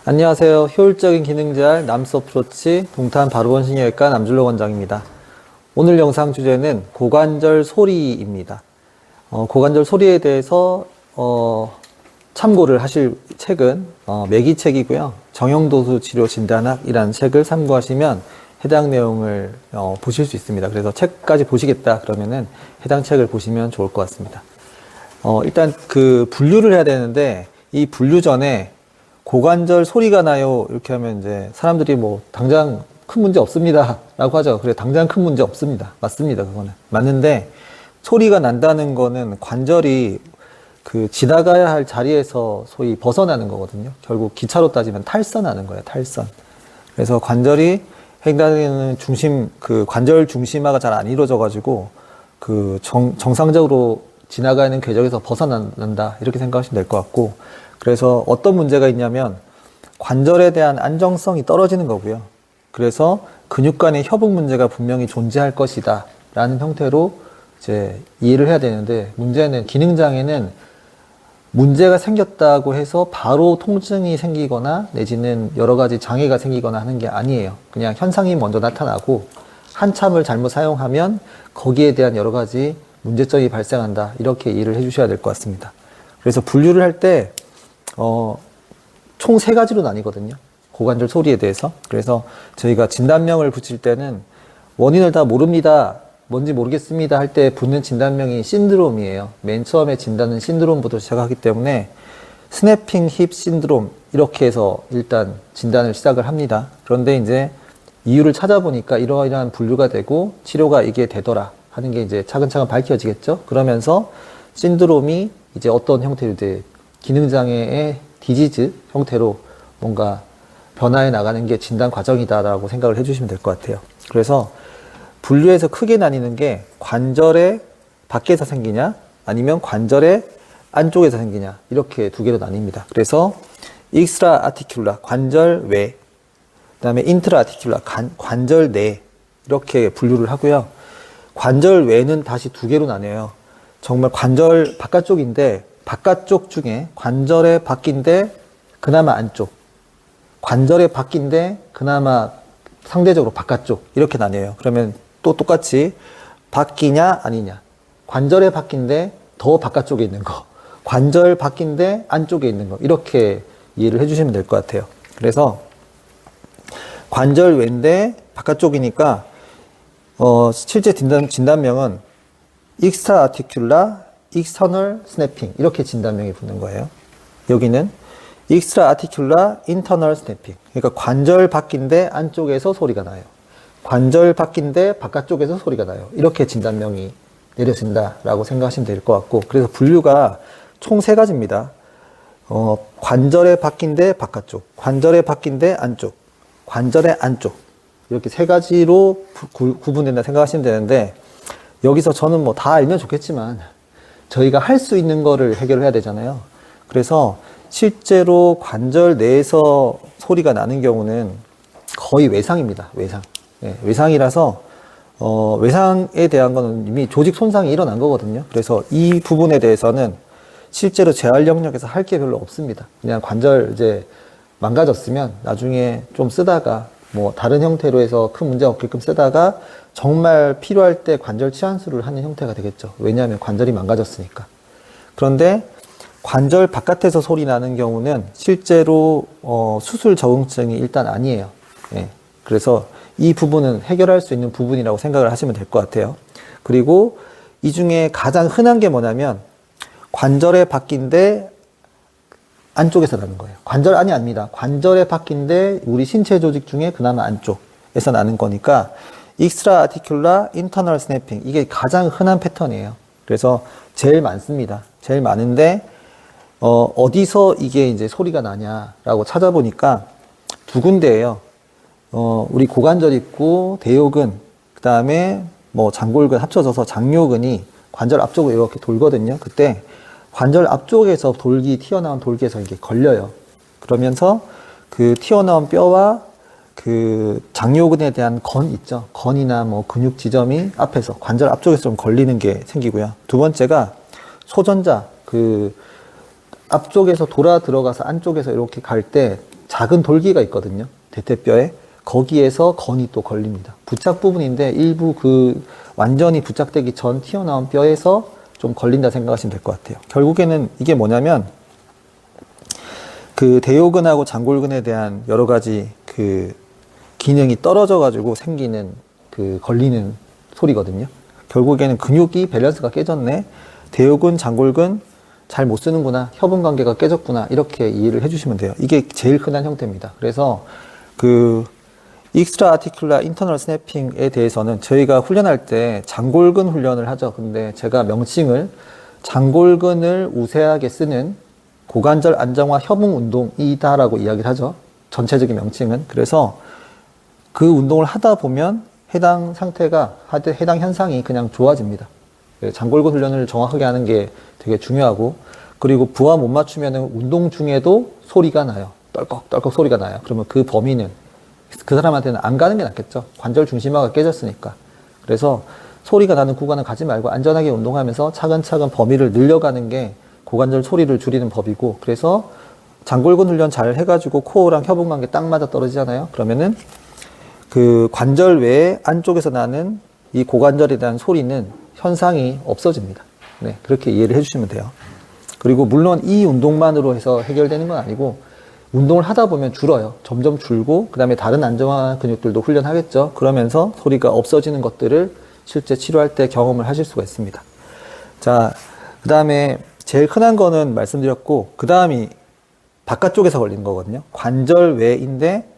안녕하세요. 효율적인 기능 제할 남스 어프로치 동탄 바로원신경외과 남준로 원장입니다. 오늘 영상 주제는 고관절 소리입니다. 고관절 소리에 대해서 참고를 하실 책은 매기책이고요. 정형도수 치료 진단학이라는 책을 참고하시면 해당 내용을 보실 수 있습니다. 그래서 책까지 보시겠다 그러면은 해당 책을 보시면 좋을 것 같습니다. 일단 그 분류를 해야 되는데 이 분류 전에 고관절 소리가 나요 이렇게 하면 이제 사람들이 뭐 당장 큰 문제 없습니다 라고 하죠. 그래, 당장 큰 문제 없습니다. 맞습니다. 그거는 맞는데, 소리가 난다는 거는 관절이 그 지나가야 할 자리에서 소위 벗어나는 거거든요. 결국 기차로 따지면 탈선하는 거예요. 탈선. 그래서 관절이 횡단하는 그 관절 중심화가 잘 안 이루어져 가지고 그 정상적으로 지나가는 궤적에서 벗어난다 이렇게 생각하시면 될 것 같고, 그래서 어떤 문제가 있냐면 관절에 대한 안정성이 떨어지는 거고요. 그래서 근육 간의 협응 문제가 분명히 존재할 것이다 라는 형태로 이제 이해를 해야 되는데, 문제는 기능장애는 문제가 생겼다고 해서 바로 통증이 생기거나 내지는 여러 가지 장애가 생기거나 하는 게 아니에요. 그냥 현상이 먼저 나타나고 한참을 잘못 사용하면 거기에 대한 여러 가지 문제점이 발생한다, 이렇게 이해를 해 주셔야 될 것 같습니다. 그래서 분류를 할 때 총 3가지로 나뉘거든요. 고관절 소리에 대해서. 그래서 저희가 진단명을 붙일 때는 원인을 다 모릅니다, 뭔지 모르겠습니다 할 때 붙는 진단명이 신드롬이에요. 맨 처음에 진단은 신드롬부터 시작하기 때문에 스냅핑 힙 신드롬 이렇게 해서 일단 진단을 시작을 합니다. 그런데 이제 이유를 찾아보니까 이러이러한 분류가 되고 치료가 이게 되더라 하는 게 이제 차근차근 밝혀지겠죠. 그러면서 신드롬이 이제 어떤 형태로 이제 기능장애의 디지즈 형태로 뭔가 변화해 나가는 게 진단 과정이다라고 생각을 해주시면 될 것 같아요. 그래서 분류에서 크게 나뉘는 게 관절의 밖에서 생기냐 아니면 관절의 안쪽에서 생기냐, 이렇게 2개로 나뉩니다. 그래서 익스트라 아티큘라 관절 외, 그 다음에 인트라 아티큘라 관절 내, 이렇게 분류를 하고요. 관절 외는 다시 2개로 나뉘어요. 정말 관절 바깥쪽인데 바깥쪽 중에 관절의 밖인데 그나마 안쪽, 관절의 밖인데 그나마 상대적으로 바깥쪽, 이렇게 나뉘어요. 그러면 또 똑같이 밖이냐 아니냐, 관절의 밖인데 더 바깥쪽에 있는 거, 관절 밖인데 안쪽에 있는 거, 이렇게 이해를 해주시면 될 것 같아요. 그래서 관절 외인데 바깥쪽이니까 실제 진단명은 익스트라 아티큘라 익스터널 스냅핑, 이렇게 진단명이 붙는 거예요. 여기는 익스트라 아티큘라 인터널 스냅핑, 그러니까 관절 밖인데 안쪽에서 소리가 나요, 관절 밖인데 바깥쪽에서 소리가 나요, 이렇게 진단명이 내려진다라고 생각하시면 될 것 같고, 그래서 분류가 총 3가지입니다. 관절의 밖인데 바깥쪽, 관절의 밖인데 안쪽, 관절의 안쪽, 이렇게 3가지로 구분된다 생각하시면 되는데, 여기서 저는 뭐 다 알면 좋겠지만 저희가 할 수 있는 거를 해결을 해야 되잖아요. 그래서 실제로 관절 내에서 소리가 나는 경우는 거의 외상입니다. 외상. 네, 외상이라서 외상에 대한 거는 이미 조직 손상이 일어난 거거든요. 그래서 이 부분에 대해서는 실제로 재활 영역에서 할 게 별로 없습니다. 그냥 관절 이제 망가졌으면 나중에 좀 쓰다가 뭐 다른 형태로 해서 큰 문제 없게끔 쓰다가 정말 필요할 때 관절 치환술을 하는 형태가 되겠죠. 왜냐하면 관절이 망가졌으니까. 그런데 관절 바깥에서 소리 나는 경우는 실제로 수술 적응증이 일단 아니에요. 예. 그래서 이 부분은 해결할 수 있는 부분이라고 생각을 하시면 될 것 같아요. 그리고 이 중에 가장 흔한 게 뭐냐면 관절의 밖인데 안쪽에서 나는 거예요. 관절 안이 아닙니다. 관절의 밖인데 우리 신체 조직 중에 그나마 안쪽에서 나는 거니까 익스트라 아티큘라 인터널 스냅핑, 이게 가장 흔한 패턴이에요. 그래서 제일 많습니다. 제일 많은데 어디서 이게 이제 소리가 나냐라고 찾아보니까 2군데예요. 우리 고관절 있고 대요근, 그 다음에 뭐 장골근 합쳐져서 장요근이 관절 앞쪽으로 이렇게 돌거든요. 그때 관절 앞쪽에서 튀어나온 돌기에서 이게 걸려요. 그러면서 그 튀어나온 뼈와 그 장요근에 대한 건 있죠. 건이나 뭐 근육 지점이 앞에서 관절 앞쪽에서 좀 걸리는 게 생기고요. 2번째가 소전자, 그 앞쪽에서 돌아 들어가서 안쪽에서 이렇게 갈 때 작은 돌기가 있거든요. 대퇴뼈에. 거기에서 건이 또 걸립니다. 부착 부분인데 일부 그 완전히 부착되기 전 튀어나온 뼈에서 좀 걸린다 생각하시면 될 것 같아요. 결국에는 이게 뭐냐면 그 대요근하고 장골근에 대한 여러 가지 그 기능이 떨어져 가지고 생기는 그 걸리는 소리거든요. 결국에는 근육이 밸런스가 깨졌네. 대요근, 장골근 잘 못 쓰는구나. 협응 관계가 깨졌구나. 이렇게 이해를 해주시면 돼요. 이게 제일 흔한 형태입니다. 그래서 그 익스트라 아티큘라 인터널 스냅핑에 대해서는 저희가 훈련할 때 장골근 훈련을 하죠. 근데 제가 명칭을 장골근을 우세하게 쓰는 고관절 안정화 협응 운동이다라고 이야기를 하죠. 전체적인 명칭은. 그래서 그 운동을 하다 보면 해당 상태가, 해당 현상이 그냥 좋아집니다. 장골근 훈련을 정확하게 하는 게 되게 중요하고, 그리고 부하 못 맞추면 운동 중에도 소리가 나요. 떨컥떨컥 소리가 나요. 그러면 그 범위는 그 사람한테는 안 가는 게 낫겠죠. 관절 중심화가 깨졌으니까. 그래서 소리가 나는 구간은 가지 말고 안전하게 운동하면서 차근차근 범위를 늘려가는 게 고관절 소리를 줄이는 법이고, 그래서 장골근 훈련 잘 해가지고 코어랑 협응 관계 딱 맞아 떨어지잖아요. 그러면은 그 관절 외에 안쪽에서 나는 이 고관절에 대한 소리는 현상이 없어집니다. 네, 그렇게 이해를 해주시면 돼요. 그리고 물론 이 운동만으로 해서 해결되는 건 아니고 운동을 하다 보면 줄어요. 점점 줄고 그 다음에 다른 안정화 근육들도 훈련하겠죠. 그러면서 소리가 없어지는 것들을 실제 치료할 때 경험을 하실 수가 있습니다. 자, 그 다음에 제일 흔한 거는 말씀드렸고, 그 다음이 바깥쪽에서 걸리는 거거든요. 관절 외인데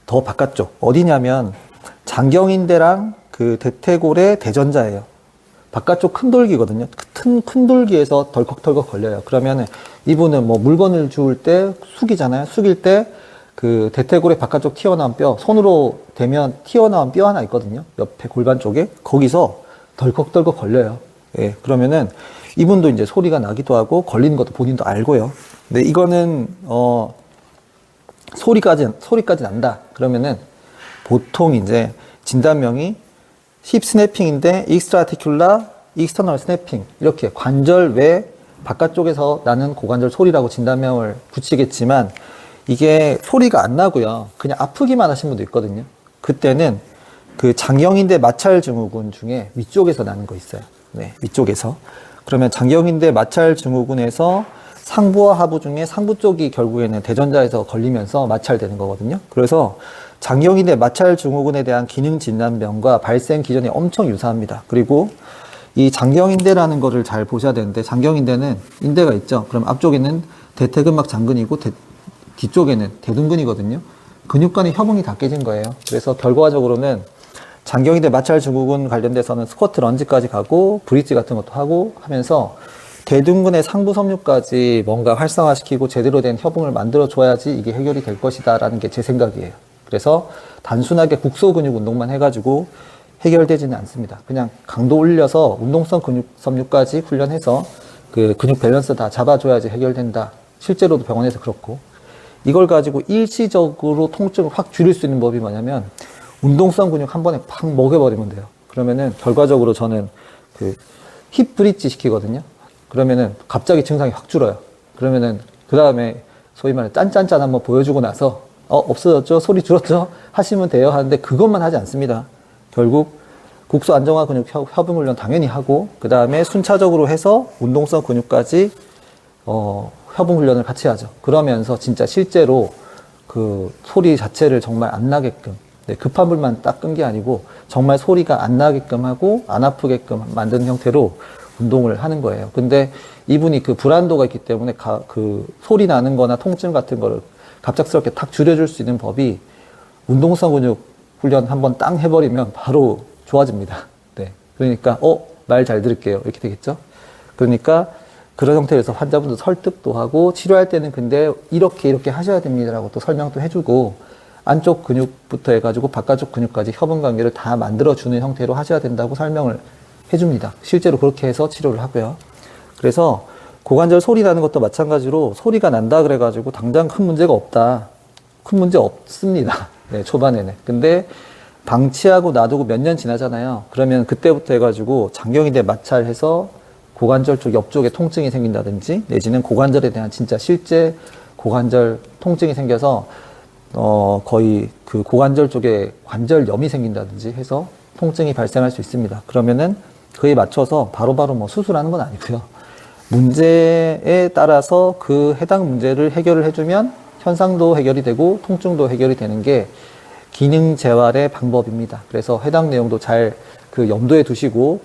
더 바깥쪽. 어디냐면 장경인대랑 그 대퇴골의 대전자예요. 바깥쪽 큰 돌기거든요. 큰 돌기에서 덜컥덜컥 걸려요. 그러면 이분은 뭐 물건을 주울 때 숙이잖아요. 숙일 때 그 대퇴골의 바깥쪽 튀어나온 뼈, 손으로 대면 튀어나온 뼈 하나 있거든요. 옆에 골반 쪽에. 거기서 덜컥덜컥 걸려요. 예, 그러면은 이분도 이제 소리가 나기도 하고 걸리는 것도 본인도 알고요. 근데 이거는 소리까지 난다. 그러면은 보통 이제 진단명이 힙 스냅핑인데 익스트라티큘라 익스터널 스냅핑, 이렇게 관절 외 바깥쪽에서 나는 고관절 소리라고 진단명을 붙이겠지만 이게 소리가 안 나고요. 그냥 아프기만 하신 분도 있거든요. 그때는 그 장경인대 마찰 증후군 중에 위쪽에서 나는 거 있어요. 네, 위쪽에서. 그러면 장경인대 마찰 증후군에서 상부와 하부 중에 상부 쪽이 결국에는 대전자에서 걸리면서 마찰되는 거거든요. 그래서 장경인대 마찰 증후군에 대한 기능 진단명과 발생 기전이 엄청 유사합니다. 그리고 이 장경인대라는 거를 잘 보셔야 되는데, 장경인대는 인대가 있죠. 그럼 앞쪽에는 대퇴근막 장근이고 뒤쪽에는 대둔근이거든요. 근육간의 협응이 다 깨진 거예요. 그래서 결과적으로는 장경인대 마찰 증후군 관련돼서는 스쿼트 런지까지 가고 브릿지 같은 것도 하고 하면서 대둔근의 상부 섬유까지 뭔가 활성화시키고 제대로 된 협응을 만들어 줘야지 이게 해결이 될 것이다 라는 게 제 생각이에요. 그래서 단순하게 국소 근육 운동만 해가지고 해결되지는 않습니다. 그냥 강도 올려서 운동성 근육 섬유까지 훈련해서 그 근육 밸런스 다 잡아줘야지 해결된다. 실제로도 병원에서 그렇고, 이걸 가지고 일시적으로 통증을 확 줄일 수 있는 법이 뭐냐면 운동성 근육 한 번에 팍 먹여버리면 돼요. 그러면은 결과적으로 저는 그 힙 브릿지 시키거든요. 그러면은 갑자기 증상이 확 줄어요. 그러면은 그 다음에 소위 말해 짠짠짠 한번 보여주고 나서 없어졌죠? 소리 줄었죠? 하시면 돼요 하는데 그것만 하지 않습니다. 결국 국소 안정화 근육 협응 훈련 당연히 하고, 그 다음에 순차적으로 해서 운동성 근육까지 협응 훈련을 같이 하죠. 그러면서 진짜 실제로 그 소리 자체를 정말 안 나게끔, 네, 급한 불만 딱 끈 게 아니고 정말 소리가 안 나게끔 하고 안 아프게끔 만드는 형태로 운동을 하는 거예요. 근데 이분이 그 불안도가 있기 때문에 그 소리 나는 거나 통증 같은 거를 갑작스럽게 탁 줄여줄 수 있는 법이 운동성 근육 훈련 한번 땅 해버리면 바로 좋아집니다. 네. 그러니까, 말 잘 들을게요. 이렇게 되겠죠? 그러니까 그런 형태에서 환자분도 설득도 하고 치료할 때는 근데 이렇게 하셔야 됩니다라고 또 설명도 해주고, 안쪽 근육부터 해가지고 바깥쪽 근육까지 협응 관계를 다 만들어주는 형태로 하셔야 된다고 설명을 해줍니다. 실제로 그렇게 해서 치료를 하고요. 그래서 고관절 소리 나는 것도 마찬가지로 소리가 난다 그래가지고 당장 큰 문제가 없다. 큰 문제 없습니다. 네, 초반에는. 근데 방치하고 놔두고 몇 년 지나잖아요. 그러면 그때부터 해가지고 장경인대 마찰해서 고관절 쪽 옆쪽에 통증이 생긴다든지 내지는 고관절에 대한 진짜 실제 고관절 통증이 생겨서 거의 그 고관절 쪽에 관절염이 생긴다든지 해서 통증이 발생할 수 있습니다. 그러면은 그에 맞춰서 바로바로 뭐 수술하는 건 아니고요. 문제에 따라서 그 해당 문제를 해결을 해주면 현상도 해결이 되고 통증도 해결이 되는 게 기능 재활의 방법입니다. 그래서 해당 내용도 잘 그 염두에 두시고,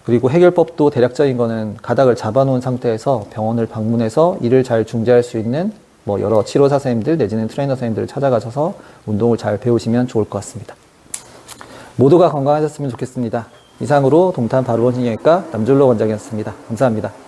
그리고 해결법도 대략적인 거는 가닥을 잡아놓은 상태에서 병원을 방문해서 이를 잘 중재할 수 있는 뭐 여러 치료사 선생님들 내지는 트레이너 선생님들을 찾아가셔서 운동을 잘 배우시면 좋을 것 같습니다. 모두가 건강하셨으면 좋겠습니다. 이상으로 동탄 바로원신경외과 남졸로 원장이었습니다. 감사합니다.